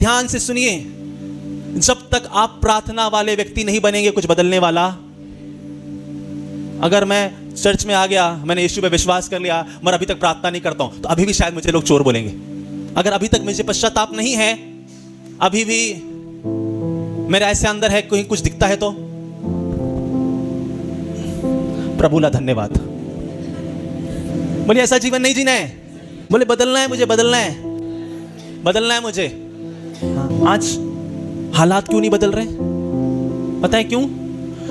ध्यान से सुनिए, जब तक आप प्रार्थना वाले व्यक्ति नहीं बनेंगे कुछ बदलने वाला। अगर मैं चर्च में आ गया, मैंने यीशु पे विश्वास कर लिया, मगर अभी तक प्रार्थना नहीं करता हूं, तो अभी भी शायद मुझे लोग चोर बोलेंगे। अगर अभी तक मुझे पश्चाताप नहीं है, अभी भी मेरे ऐसे अंदर है कोई कुछ दिखता है, तो प्रभु ला धन्यवाद। बोले ऐसा जीवन नहीं जीना है, बोले बदलना है मुझे, बदलना है, बदलना है मुझे। आज हालात क्यों नहीं बदल रहे? पता है क्यों?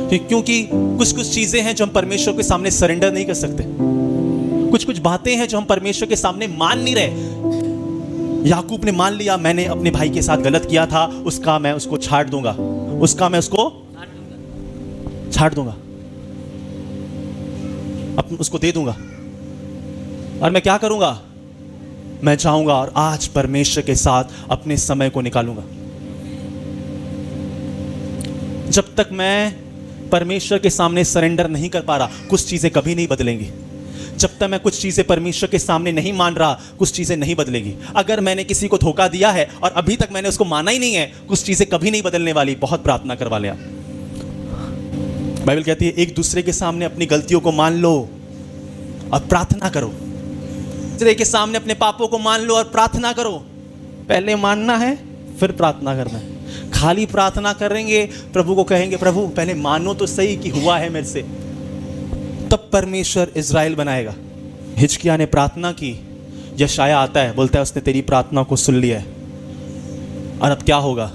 क्योंकि कुछ चीजें हैं जो हम परमेश्वर के सामने सरेंडर नहीं कर सकते। कुछ बातें हैं जो हम परमेश्वर के सामने मान नहीं रहे। याकूब ने मान लिया, मैंने अपने भाई के साथ गलत किया था, उसका मैं उसको छाड़ दूंगा, उसका मैं उसको छाड़ दूंगा, उसको दे दूंगा। और मैं क्या करूंगा? मैं जाऊंगा और आज परमेश्वर के साथ अपने समय को निकालूंगा। जब तक मैं परमेश्वर के सामने सरेंडर नहीं कर पा रहा, कुछ चीजें कभी नहीं बदलेंगी। जब तक मैं कुछ चीजें परमेश्वर के सामने नहीं मान रहा, कुछ चीजें नहीं बदलेगी। अगर मैंने किसी को धोखा दिया है और अभी तक मैंने उसको माना ही नहीं है, कुछ चीजें कभी नहीं बदलने वाली। बहुत प्रार्थना करवा लिया। बाइबल कहती है एक दूसरे के सामने अपनी गलतियों को मान लो और प्रार्थना करो। दूसरे के सामने अपने पापों को मान लो और प्रार्थना करो। पहले मानना है, फिर प्रार्थना करना है। खाली प्रार्थना करेंगे, प्रभु को कहेंगे प्रभु पहले मानो तो सही कि हुआ है मेरे से, तब परमेश्वर इज़राइल बनाएगा। हिजकिय्याह ने प्रार्थना की, यशायाह आता है, बोलता है उसने तेरी प्रार्थना को सुन लिया है। और अब क्या होगा?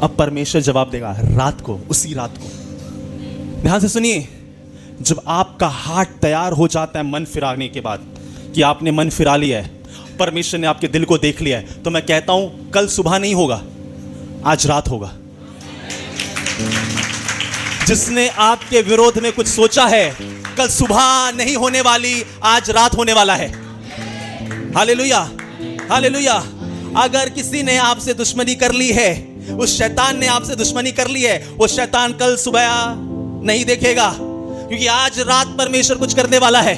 अब परमेश्वर जवाब देगा रात को, उसी रात को। ध्यान से सुनिए, जब आपका हार्ट तैयार हो जाता है मन फिराने के बाद, कि आपने मन फिरा लिया है, परमेश्वर ने आपके दिल को देख लिया है, तो मैं कहता हूं कल सुबह नहीं होगा, आज रात होगा। जिसने आपके विरोध में कुछ सोचा है, कल सुबह नहीं होने वाली, आज रात होने वाला है। Hallelujah, hallelujah. अगर किसी ने आपसे दुश्मनी कर ली है, उस शैतान ने आपसे दुश्मनी कर ली है, वो शैतान कल सुबह नहीं देखेगा, क्योंकि आज रात परमेश्वर कुछ करने वाला है।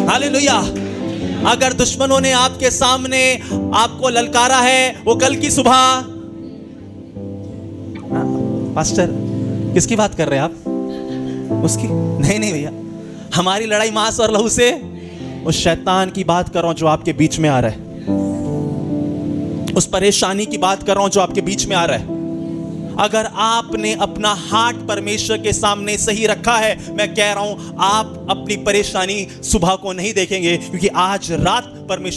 हालेलुया। अगर दुश्मनों ने आपके सामने आपको ललकारा है, वो कल की सुबह। पास्टर किसकी बात कर रहे हैं आप? उसकी नहीं भैया, हमारी लड़ाई मांस और लहू से, उस शैतान की बात कर रहा हूं जो आपके बीच में आ रहा है, उस परेशानी की बात कर रहा हूं जो आपके बीच में आ रहा है। अगर आपने अपना हार्ट परमेश्वर के सामने सही रखा है, मैं कह रहा हूं आप अपनी परेशानी सुबह को नहीं देखेंगे, क्योंकि आज रात परमेश्वर